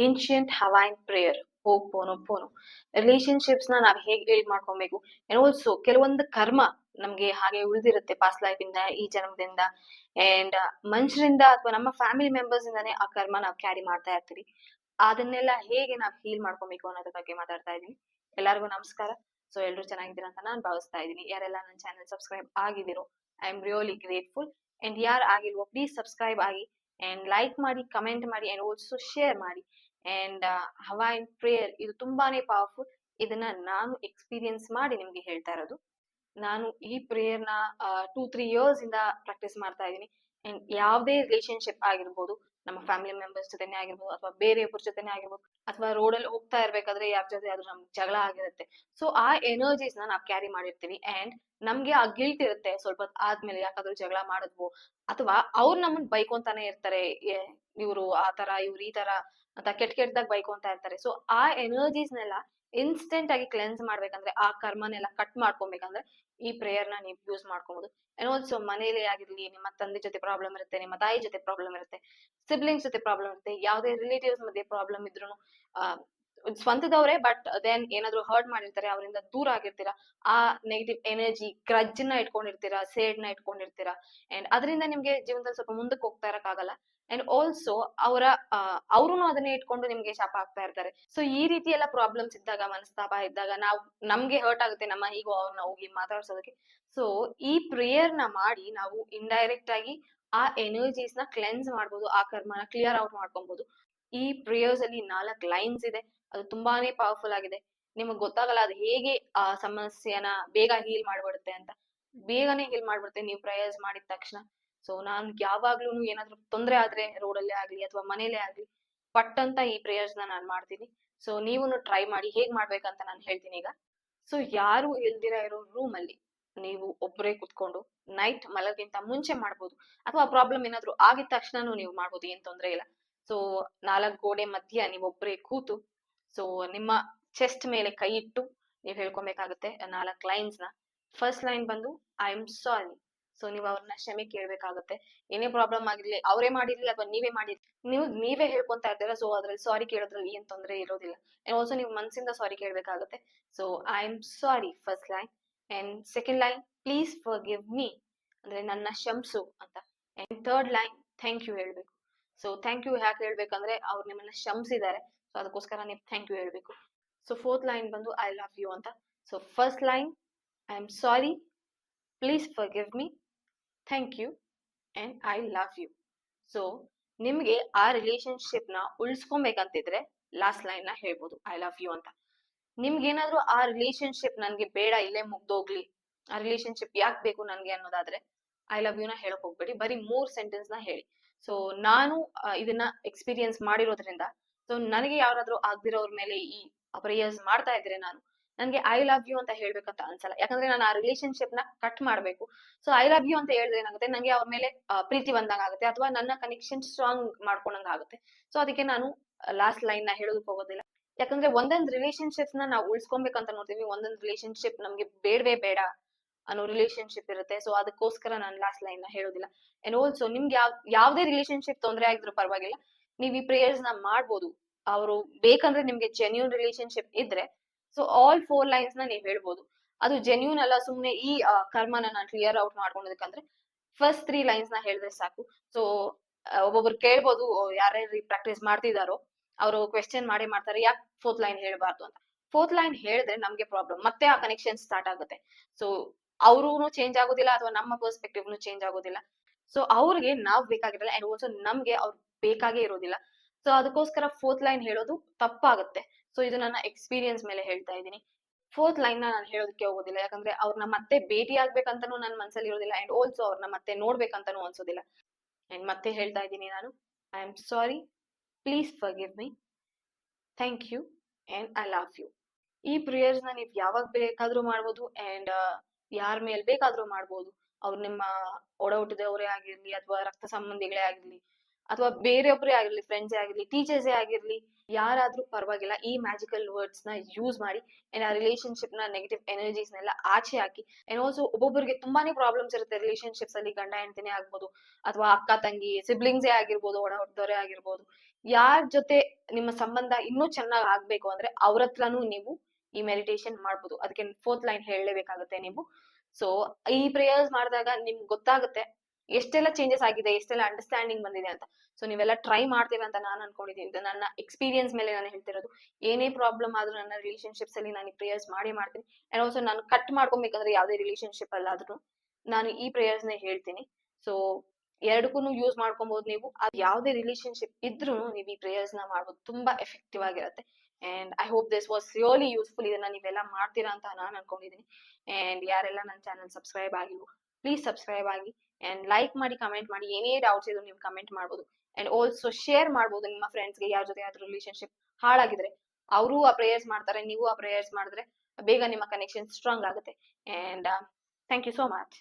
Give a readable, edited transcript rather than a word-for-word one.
Ancient ಹವೈನ್ prayer ಹೋಗ್ಪೋನು relationships ನಾವ್ ಹೇಗೆ build ಮಾಡ್ಕೊಬೇಕು ಅಂಡ್ ಆಲ್ಸೋ ಕೆಲವೊಂದು ಕರ್ಮ ನಮ್ಗೆ ಹಾಗೆ ಉಳಿದಿರುತ್ತೆ ಪಾಸ್ಟ್ ಲೈಫ್ ಇಂದ ಈ ಜನ್ಮದಿಂದ ಅಂಡ್ ಮನುಷ್ಯರಿಂದ ಅಥವಾ ನಮ್ಮ ಫ್ಯಾಮಿಲಿ ಮೆಂಬರ್ಸ್ ಇಂದಾನೆ ಆ ಕರ್ಮ ನಾವ್ ಕ್ಯಾರಿ ಮಾಡ್ತಾ ಇರ್ತೀವಿ. ಅದನ್ನೆಲ್ಲ ಹೇಗೆ ನಾವ್ ಹೀಲ್ ಮಾಡ್ಕೊಬೇಕು ಅನ್ನೋದ್ರ ಬಗ್ಗೆ ಮಾತಾಡ್ತಾ ಇದೀನಿ. ಎಲ್ಲರಿಗೂ ನಮಸ್ಕಾರ. ಸೊ ಎಲ್ರು ಚೆನ್ನಾಗಿದ್ದೀರಾ ಅಂತ ನಾನ್ ಭಾವಿಸ್ತಾ ಇದೀನಿ. ಯಾರೆಲ್ಲ ನನ್ನ ಚಾನೆಲ್ ಸಬ್ಸ್ಕ್ರೈಬ್ ಆಗಿದಿರೋ I am really grateful. And ಯಾರು ಆಗಿಲ್ವೋ ಪ್ಲೀಸ್ ಸಬ್ಸ್ಕ್ರೈಬ್ ಆಗಿ ಅಂಡ್ ಲೈಕ್ ಮಾಡಿ, ಕಮೆಂಟ್ ಮಾಡಿ ಅಂಡ್ ಆಲ್ಸೋ ಶೇರ್ ಮಾಡಿ. ಅಂಡ್ ಹವೈನ್ ಪ್ರೇಯರ್ ಇದು ತುಂಬಾನೇ ಪವರ್ಫುಲ್. ಇದನ್ನ ನಾನು ಎಕ್ಸ್ಪೀರಿಯನ್ಸ್ ಮಾಡಿ ನಿಮ್ಗೆ ಹೇಳ್ತಾ ಇರೋದು. ನಾನು ಈ ಪ್ರೇಯರ್ ನ 2-3 years ಇಂದ ಪ್ರಾಕ್ಟೀಸ್ ಮಾಡ್ತಾ ಇದ್ದೀನಿ. ಅಂಡ್ ಯಾವುದೇ ರಿಲೇಶನ್ಶಿಪ್ ಆಗಿರ್ಬೋದು, ನಮ್ಮ ಫ್ಯಾಮಿಲಿ ಮೆಂಬರ್ಸ್ ಜೊತೆನೆ ಆಗಿರ್ಬೋದು ಅಥವಾ ಬೇರೆಯವ್ರ ಜೊತೆನೆ ಆಗಿರ್ಬೋದು, ಅಥವಾ ರೋಡಲ್ಲಿ ಹೋಗ್ತಾ ಇರ್ಬೇಕಾದ್ರೆ ಯಾರ ಜೊತೆ ಆದ್ರೂ ನಮ್ಗೆ ಜಗಳ ಆಗಿರುತ್ತೆ. ಸೊ ಆ ಎನರ್ಜೀಸ್ ನ ನಾವ್ ಕ್ಯಾರಿ ಮಾಡಿರ್ತೀವಿ ಅಂಡ್ ನಮ್ಗೆ ಆ ಗಿಲ್ಟ್ ಇರುತ್ತೆ ಸ್ವಲ್ಪ ಹೊತ್ತು ಆದ್ಮೇಲೆ ಯಾಕಾದ್ರೂ ಜಗಳ ಮಾಡಿದ್ವು, ಅಥವಾ ಅವ್ರು ನಮ್ಮನ್ ಬೈಕೊಂತಾನೆ ಇರ್ತಾರೆ, ಇವ್ರು ಆ ತರ ಇವ್ರು ಈ ತರ ಅಂತ ಕೆಟ್ಟದಾಗ ಬೈಕೊಂತಾ ಇರ್ತಾರೆ. ಸೊ ಆ ಎನರ್ಜೀಸ್ನೆಲ್ಲ ಇನ್ಸ್ಟೆಂಟ್ ಆಗಿ ಕ್ಲೆನ್ಸ್ ಮಾಡ್ಬೇಕಂದ್ರೆ, ಆ ಕರ್ಮನೆಲ್ಲ ಕಟ್ ಮಾಡ್ಕೊಬೇಕಂದ್ರೆ ಈ ಪ್ರೇಯರ್ ನ ನೀವು ಯೂಸ್ ಮಾಡ್ಕೊಬಹುದು. ಅಂಡ್ ಆಲ್ಸೋ ಮನೇಲಿ ಆಗಿರ್ಲಿ, ನಿಮ್ಮ ತಂದೆ ಜೊತೆ ಪ್ರಾಬ್ಲಮ್ ಇರುತ್ತೆ, ನಿಮ್ಮ ತಾಯಿ ಜೊತೆ ಪ್ರಾಬ್ಲಮ್ ಇರುತ್ತೆ, ಸಿಬ್ಲಿಂಗ್ಸ್ ಜೊತೆ ಪ್ರಾಬ್ಲಮ್ ಇರುತ್ತೆ, ಯಾವುದೇ ರಿಲೇಟಿವ್ಸ್ ಮಧ್ಯೆ ಪ್ರಾಬ್ಲಮ್ ಇದ್ರು ಸ್ವಂತದವ್ರೆ ಬಟ್ ದೆನ್ ಏನಾದ್ರು ಹರ್ಟ್ ಮಾಡಿರ್ತಾರೆ, ಅವರಿಂದ ದೂರ ಆಗಿರ್ತೀರಾ, ಆ ನೆಗೆಟಿವ್ ಎನರ್ಜಿ ಗ್ರಜ್ ನ ಇಟ್ಕೊಂಡಿರ್ತೀರಾ, ಸೇಡ್ ನ ಇಟ್ಕೊಂಡಿರ್ತೀರಾ ಅಂಡ್ ಅದರಿಂದ ನಿಮ್ಗೆ ಜೀವನದಲ್ಲಿ ಸ್ವಲ್ಪ ಮುಂದಕ್ಕೆ ಹೋಗ್ತಾ ಇರಕ್ಕಾಗಲ್ಲ. ಅಂಡ್ ಆಲ್ಸೋ ಅವರ ಅವ್ರು ಅದನ್ನೇ ಇಟ್ಕೊಂಡು ನಿಮ್ಗೆ ಶಾಪ ಆಗ್ತಾ ಇರ್ತಾರೆ. ಸೊ ಈ ರೀತಿ ಎಲ್ಲ ಪ್ರಾಬ್ಲಮ್ಸ್ ಇದ್ದಾಗ, ಮನಸ್ತಾಪ ಇದ್ದಾಗ, ನಾವು ನಮ್ಗೆ ಹರ್ಟ್ ಆಗುತ್ತೆ ನಮ್ಮ ಈಗೋ ಅವ್ರನ್ನ ಹೋಗಿ ಮಾತಾಡ್ಸೋದಕ್ಕೆ. ಸೊ ಈ ಪ್ರೇಯರ್ ನ ಮಾಡಿ ನಾವು ಇಂಡೈರೆಕ್ಟ್ ಆಗಿ ಆ ಎನರ್ಜೀಸ್ ನ ಕ್ಲೆನ್ಸ್ ಮಾಡ್ಬೋದು, ಆ ಕರ್ಮನ ಕ್ಲಿಯರ್ ಔಟ್ ಮಾಡ್ಕೊಬಹುದು. ಈ ಪ್ರೇಯರ್ಸ್ ಅಲ್ಲಿ 4 ಲೈನ್ಸ್ ಇದೆ. ಅದು ತುಂಬಾನೇ ಪವರ್ಫುಲ್ ಆಗಿದೆ. ನಿಮಗ್ ಗೊತ್ತಾಗಲ್ಲ ಅದು ಹೇಗೆ ಆ ಸಮಸ್ಯೆನ ಬೇಗ ಹೀಲ್ ಮಾಡ್ಬಿಡುತ್ತೆ ಅಂತ. ಬೇಗನೆ ಹೀಲ್ ಮಾಡ್ಬಿಡುತ್ತೆ ನೀವು ಪ್ರೇಯರ್ಸ್ ಮಾಡಿದ ತಕ್ಷಣ. ಸೊ ನಾನ್ ಯಾವಾಗ್ಲೂ ಏನಾದ್ರು ತೊಂದ್ರೆ ಆದ್ರೆ ರೋಡಲ್ಲೇ ಆಗ್ಲಿ ಅಥವಾ ಮನೇಲೆ ಆಗ್ಲಿ ಪಟ್ ಅಂತ ಈ ಪ್ರೇಯರ್ಸ್ ನ ನಾನ್ ಮಾಡ್ತೀನಿ. ಸೊ ನೀವುನು ಟ್ರೈ ಮಾಡಿ ಹೇಗ್ ಮಾಡ್ಬೇಕಂತ ನಾನು ಹೇಳ್ತೀನಿ ಈಗ. ಸೊ ಯಾರು ಇಲ್ದಿರ ಇರೋ ರೂಮ್ ಅಲ್ಲಿ ನೀವು ಒಬ್ಬರೇ ಕುತ್ಕೊಂಡು ನೈಟ್ ಮಲಗಿಂತ ಮುಂಚೆ ಮಾಡ್ಬೋದು, ಅಥವಾ ಪ್ರಾಬ್ಲಮ್ ಏನಾದ್ರು ಆಗಿದ ತಕ್ಷಣನೂ ನೀವು ಮಾಡ್ಬೋದು, ಏನ್ ತೊಂದ್ರೆ ಇಲ್ಲ. ಸೊ 4 ಗೋಡೆ ಮಧ್ಯ ನೀವು ಒಬ್ಬರೇ ಕೂತು, ಸೊ ನಿಮ್ಮ ಚೆಸ್ಟ್ ಮೇಲೆ ಕೈ ಇಟ್ಟು ನೀವ್ ಹೇಳ್ಕೊಬೇಕಾಗುತ್ತೆ 4 ಲೈನ್ಸ್ ನ. ಫಸ್ಟ್ ಲೈನ್ ಬಂದು ಐ ಆಮ್ ಸಾರಿ. ಸೊ ನೀವು ಅವ್ರನ್ನ ಕ್ಷಮೆ ಕೇಳ್ಬೇಕಾಗುತ್ತೆ. ಏನೇ ಪ್ರಾಬ್ಲಮ್ ಆಗಿರ್ಲಿ, ಅವರೇ ಮಾಡಿರ್ಲಿ ಅಥವಾ ನೀವೇ ಮಾಡಿರ್ಲಿ, ನೀವೇ ಹೇಳ್ಕೊಂತಾ ಇರ್ತೀರಾ. ಸೊ ಅದ್ರಲ್ಲಿ ಸಾರಿ ಕೇಳೋದ್ರಲ್ಲಿ ಏನ್ ತೊಂದ್ರೆ ಇರೋದಿಲ್ಲ. ಅಂಡ್ ಆಲ್ಸೋ ನೀವು ಮನ್ಸಿಂದ ಸಾರಿ ಕೇಳ್ಬೇಕಾಗುತ್ತೆ. So I am sorry first line. And second line please forgive me, ಅಂದ್ರೆ ನನ್ನ ಕ್ಷಮ್ಸು ಅಂತ. And third line thank you ಹೇಳ್ಬೇಕು. ಸೊ ಥ್ಯಾಂಕ್ ಯು ಯಾಕೆ ಹೇಳ್ಬೇಕಂದ್ರೆ ಅವ್ರು ನಿಮ್ಮನ್ನ ಕ್ಷಮಿಸಿದ್ದಾರೆ, ಸೊ ಅದಕ್ಕೋಸ್ಕರ ನೀವು ಥ್ಯಾಂಕ್ ಯು ಹೇಳ್ಬೇಕು. ಸೊ ಫೋರ್ತ್ ಲೈನ್ ಬಂದು ಐ ಲವ್ ಯು ಅಂತ. So first line I am sorry, please forgive me, thank you and I love you. So ನಿಮ್ಗೆ ಆ ರಿಲೇಶನ್ಶಿಪ್ ನ ಉಳಿಸ್ಕೊಬೇಕಂತಿದ್ರೆ ಲಾಸ್ಟ್ ಲೈನ್ ನ ಹೇಳ್ಬೋದು ಐ ಲವ್ ಯು ಅಂತ. ನಿಮ್ಗೆ ಏನಾದ್ರು ಆ ರಿಲೇಶನ್ಶಿಪ್ ನನ್ಗೆ ಬೇಡ, ಇಲ್ಲೇ ಮುಗ್ದೋಗ್ಲಿ, ಆ ರಿಲೇಶನ್ಶಿಪ್ ಯಾಕೆ ಬೇಕು ನನ್ಗೆ ಅನ್ನೋದಾದ್ರೆ ಐ ಲವ್ ಯು ನ ಹೇಳಕ್ ಹೋಗ್ಬೇಡಿ, ಬರೀ 3 ಸೆಂಟೆನ್ಸ್ ನ ಹೇಳಿ. ಸೊ ನಾನು ಇದನ್ನ ಎಕ್ಸ್ಪೀರಿಯನ್ಸ್ ಮಾಡಿರೋದ್ರಿಂದ, ಸೊ ನನಗೆ ಯಾರಾದ್ರೂ ಆಗ್ದಿರೋರ್ ಮೇಲೆ ಈ ಪ್ರೇಯರ್ಸ್ ಮಾಡ್ತಾ ಇದ್ರೆ ನನ್ಗೆ ಐ ಲವ್ ಯು ಅಂತ ಹೇಳ್ಬೇಕಂತ ಅನ್ಸಲ್ಲ. ಯಾಕಂದ್ರೆ ನಾನು ಆ ರಿಲೇಶನ್ಶಿಪ್ ನ ಕಟ್ ಮಾಡ್ಬೇಕು. ಸೊ ಐ ಲವ್ ಯು ಅಂತ ಹೇಳಿದ್ರೆ ಏನಾಗುತ್ತೆ, ನಂಗೆ ಅವ್ರ ಮೇಲೆ ಪ್ರೀತಿ ಬಂದಂಗ ಆಗುತ್ತೆ, ಅಥವಾ ನನ್ನ ಕನೆಕ್ಷನ್ ಸ್ಟ್ರಾಂಗ್ ಮಾಡ್ಕೊಂಡಂಗ ಆಗುತ್ತೆ. ಸೊ ಅದಕ್ಕೆ ನಾನು ಲಾಸ್ಟ್ ಲೈನ್ ನ ಹೇಳೋದಕ್ಕೆ ಹೋಗೋದಿಲ್ಲ. ಯಾಕಂದ್ರೆ ಒಂದೊಂದ್ ರಿಲೇಶನ್ಶಿಪ್ಸ್ ನ ನಾವು ಉಳಿಸ್ಕೊಬೇಕಂತ ನೋಡ್ತೀವಿ, ಒಂದೊಂದ್ ರಿಲೇಶನ್ಶಿಪ್ ನಮ್ಗೆ ಬೇಡವೇ ಬೇಡ ಅನ್ನೋ ರಿಲೇಶನ್ಶಿಪ್ ಇರುತ್ತೆ. ಸೊ ಅದಕ್ಕೋಸ್ಕರ ನಾನು ಲಾಸ್ಟ್ ಲೈನ್ ನ ಹೇಳೋದಿಲ್ಲ. ಅಂಡ್ ಆಲ್ಸೋ ನಿಮ್ಗೆ ಯಾವ್ದೇ ರಿಲೇಶನ್ಶಿಪ್ ತೊಂದರೆ ಆಗಿದ್ರು ಪರವಾಗಿಲ್ಲ, ನೀವ್ ಈ ಪ್ರೇಯರ್ಸ್ ನ ಮಾಡ್ಬೋದು. ಅವರು ಬೇಕಂದ್ರೆ ನಿಮ್ಗೆ ಜೆನ್ಯೂನ್ ರಿಲೇಶನ್ಶಿಪ್ ಇದ್ರೆ, ಸೊ ಆಲ್ 4 ಲೈನ್ಸ್ ನ ನೀವ್ ಹೇಳ್ಬೋದು. ಅದು ಜೆನ್ಯೂನ್ ಅಲ್ಲ, ಸುಮ್ನೆ ಈ ಕರ್ಮನ ನಾನು ಕ್ಲಿಯರ್ ಔಟ್ ಮಾಡ್ಕೊಳೋದಕ್ಕಂದ್ರೆ ಫಸ್ಟ್ 3 ಲೈನ್ಸ್ ನ ಹೇಳಿದ್ರೆ ಸಾಕು. ಸೊ ಒಬ್ಬೊಬ್ರು ಕೇಳ್ಬೋದು, ಯಾರ್ಯಾರು ಪ್ರಾಕ್ಟೀಸ್ ಮಾಡ್ತಿದಾರೋ ಅವರು ಕ್ವೆಶ್ಚನ್ ಮಾಡೇ ಮಾಡ್ತಾರೆ, ಯಾಕೆ 4th ಲೈನ್ ಹೇಳ್ಬಾರ್ದು ಅಂತ. 4th ಲೈನ್ ಹೇಳಿದ್ರೆ ನಮ್ಗೆ ಪ್ರಾಬ್ಲಮ್, ಮತ್ತೆ ಆ ಕನೆಕ್ಷನ್ ಸ್ಟಾರ್ಟ್ ಆಗುತ್ತೆ. ಸೊ ಅವ್ರೂ ಚೇಂಜ್ ಆಗೋದಿಲ್ಲ, ಅಥವಾ ನಮ್ಮ ಪರ್ಸ್ಪೆಕ್ಟಿವ್ ಚೇಂಜ್ ಆಗೋದಿಲ್ಲ. ಸೊ ಅವ್ರಿಗೆ ನಾವ್ ಬೇಕಾಗಿರಲ್ಲ ಅಂಡ್ ಆಲ್ಸೋ ನಮ್ಗೆ ಅವ್ರು ಬೇಕಾಗೇ ಇರೋದಿಲ್ಲ. ಸೊ ಅದಕ್ಕೋಸ್ಕರ 4th ಲೈನ್ ಹೇಳೋದು ತಪ್ಪಾಗುತ್ತೆ. ಸೊ ಇದು ನನ್ನ ಎಕ್ಸ್ಪೀರಿಯನ್ಸ್ ಮೇಲೆ ಹೇಳ್ತಾ ಇದ್ದೀನಿ. 4th ಲೈನ್ ನ ನಾನು ಹೇಳೋದಕ್ಕೆ ಹೋಗೋದಿಲ್ಲ, ಯಾಕಂದ್ರೆ ಅವ್ರನ್ನ ಮತ್ತೆ ಭೇಟಿ ಆಗ್ಬೇಕಂತಾನು ನನ್ನ ಮನ್ಸಲ್ಲಿ ಇರೋದಿಲ್ಲ ಅಂಡ್ ಆಲ್ಸೋ ಅವ್ರನ್ನ ಮತ್ತೆ ನೋಡ್ಬೇಕಂತಾನು ಅನ್ಸೋದಿಲ್ಲ. ಅಂಡ್ ಮತ್ತೆ ಹೇಳ್ತಾ ಇದ್ದೀನಿ ನಾನು, I am sorry, please forgive me, thank you and I love you. ಈ ಪ್ರೇಯರ್ಸ್ ನ ನೀವ್ ಯಾವಾಗ ಬೇಕಾದ್ರೂ ಮಾಡ್ಬೋದು ಅಂಡ್ ಯಾರ ಮೇಲ್ ಬೇಕಾದ್ರೂ ಮಾಡ್ಬೋದು. ಅವ್ರು ನಿಮ್ಮ ಒಡ ಹುಟ್ಟಿದವರೇ ಆಗಿರ್ಲಿ, ಅಥವಾ ರಕ್ತ ಸಂಬಂಧಿಗಳೇ ಆಗಿರ್ಲಿ, ಅಥವಾ ಬೇರೆಯೊಬ್ಬರೇ ಆಗಿರ್ಲಿ, ಫ್ರೆಂಡ್ಸೇ ಆಗಿರ್ಲಿ, ಟೀಚರ್ಸೇ ಆಗಿರ್ಲಿ, ಯಾರಾದ್ರೂ ಪರವಾಗಿಲ್ಲ. ಈ ಮ್ಯಾಜಿಕಲ್ ವರ್ಡ್ಸ್ ನ ಯೂಸ್ ಮಾಡಿ ಅಂಡ್ ಆ ರಿಲೇಶನ್ಶಿಪ್ ನ ನೆಗೆಟಿವ್ ಎನರ್ಜೀಸ್ ನೆಲ್ಲ ಆಚೆ ಹಾಕಿ. ಅಂಡ್ ಆಲ್ಸೋ ಒಬ್ಬೊಬ್ಬರಿಗೆ ತುಂಬಾನೇ ಪ್ರಾಬ್ಲಮ್ಸ್ ಇರುತ್ತೆ ರಿಲೇಶನ್ಶಿಪ್ಸ್ ಅಲ್ಲಿ, ಗಂಡ ಹೆಂಡತಿನೇ ಆಗ್ಬೋದು, ಅಥವಾ ಅಕ್ಕ ತಂಗಿ ಸಿಬ್ಲಿಂಗ್ಸೇ ಆಗಿರ್ಬೋದು, ಒಡ ಹುಟ್ಟಿದವರೇ ಆಗಿರ್ಬೋದು. ಯಾರ ಜೊತೆ ನಿಮ್ಮ ಸಂಬಂಧ ಇನ್ನೂ ಚೆನ್ನಾಗ್ ಆಗ್ಬೇಕು ಅಂದ್ರೆ ಅವ್ರ ಹತ್ರನೂ ನೀವು ಈ ಮೆಡಿಟೇಷನ್ ಮಾಡ್ಬೋದು. ಅದಕ್ಕೆ 4th ಲೈನ್ ಹೇಳಲೇಬೇಕಾಗುತ್ತೆ ನೀವು. ಸೊ ಈ ಪ್ರೇಯರ್ಸ್ ಮಾಡಿದಾಗ ನಿಮ್ಗೆ ಗೊತ್ತಾಗುತ್ತೆ ಎಷ್ಟೆಲ್ಲ ಚೇಂಜಸ್ ಆಗಿದೆ, ಎಷ್ಟೆಲ್ಲ ಅಂಡರ್ಸ್ಟ್ಯಾಂಡಿಂಗ್ ಬಂದಿದೆ ಅಂತ. ಸೊ ನೀವೆಲ್ಲ ಟ್ರೈ ಮಾಡ್ತೀರಾ ಅಂತ ನಾನು ಅನ್ಕೊಂಡಿದ್ದೀನಿ. ಇದು ನನ್ನ ಎಕ್ಸ್ಪೀರಿಯನ್ಸ್ ಮೇಲೆ ನಾನು ಹೇಳ್ತಿರೋದು. ಏನೇ ಪ್ರಾಬ್ಲಮ್ ಆದ್ರೂ ನನ್ನ ರಿಲೇಶನ್ಶಿಪ್ಸ್ ಅಲ್ಲಿ ನಾನು ಈ ಪ್ರೇಯರ್ಸ್ ಮಾಡೇ ಮಾಡ್ತೀನಿ. ಅಂಡ್ ಆಲ್ಸೋ ನಾನು ಕಟ್ ಮಾಡ್ಕೊಬೇಕಂದ್ರೆ ಯಾವ್ದೇ ರಿಲೇಶನ್ಶಿಪ್ ಅಲ್ಲಾದ್ರೂ ನಾನು ಈ ಪ್ರೇಯರ್ಸ್ ನೇ ಹೇಳ್ತೀನಿ. ಸೊ ಎರಡಕ್ಕೂ ಯೂಸ್ ಮಾಡ್ಕೊಬಹುದು ನೀವು. ಅದು ಯಾವ್ದೇ ರಿಲೇಶನ್ಶಿಪ್ ಇದ್ರೂ ನೀವು ಈ ಪ್ರೇಯರ್ಸ್ ನ ಮಾಡ್ಬೋದು. ತುಂಬಾ ಎಫೆಕ್ಟಿವ್ ಆಗಿರುತ್ತೆ. And I hope this was really useful. ಇದನ್ನ ನೀವೆಲ್ಲ ಮಾಡ್ತೀರಾ ಅಂತ ನಾನು ಅನ್ಕೊಂಡಿದ್ದೀನಿ. ಅಂಡ್ ಯಾರೆಲ್ಲ ನನ್ನ ಚಾನಲ್ ಸಬ್ಸ್ಕ್ರೈಬ್ ಆಗಿಲ್ವೋ ಪ್ಲೀಸ್ ಸಬ್ಸ್ಕ್ರೈಬ್ ಆಗಿ ಅಂಡ್ ಲೈಕ್ ಮಾಡಿ, ಕಮೆಂಟ್ ಮಾಡಿ. ಏನೇ ಡೌಟ್ಸ್ ಇದ್ರು ನೀವು ಕಮೆಂಟ್ ಮಾಡ್ಬೋದು. ಅಂಡ್ ಆಲ್ಸೋ ಶೇರ್ ಮಾಡ್ಬೋದು ನಿಮ್ಮ ಫ್ರೆಂಡ್ಸ್ಗೆ ಯಾರ ಜೊತೆ ಯಾವ್ದು ರಿಲೇಶನ್ಶಿಪ್ ಹಾಳಾಗಿದ್ರೆ ಅವರು ಆ ಪ್ರೇಯರ್ಸ್ ಮಾಡ್ತಾರೆ, ನೀವು ಆ ಪ್ರೇಯರ್ಸ್ ಮಾಡಿದ್ರೆ ಬೇಗ ನಿಮ್ಮ ಕನೆಕ್ಷನ್ ಸ್ಟ್ರಾಂಗ್ ಆಗುತ್ತೆ. And thank you so much.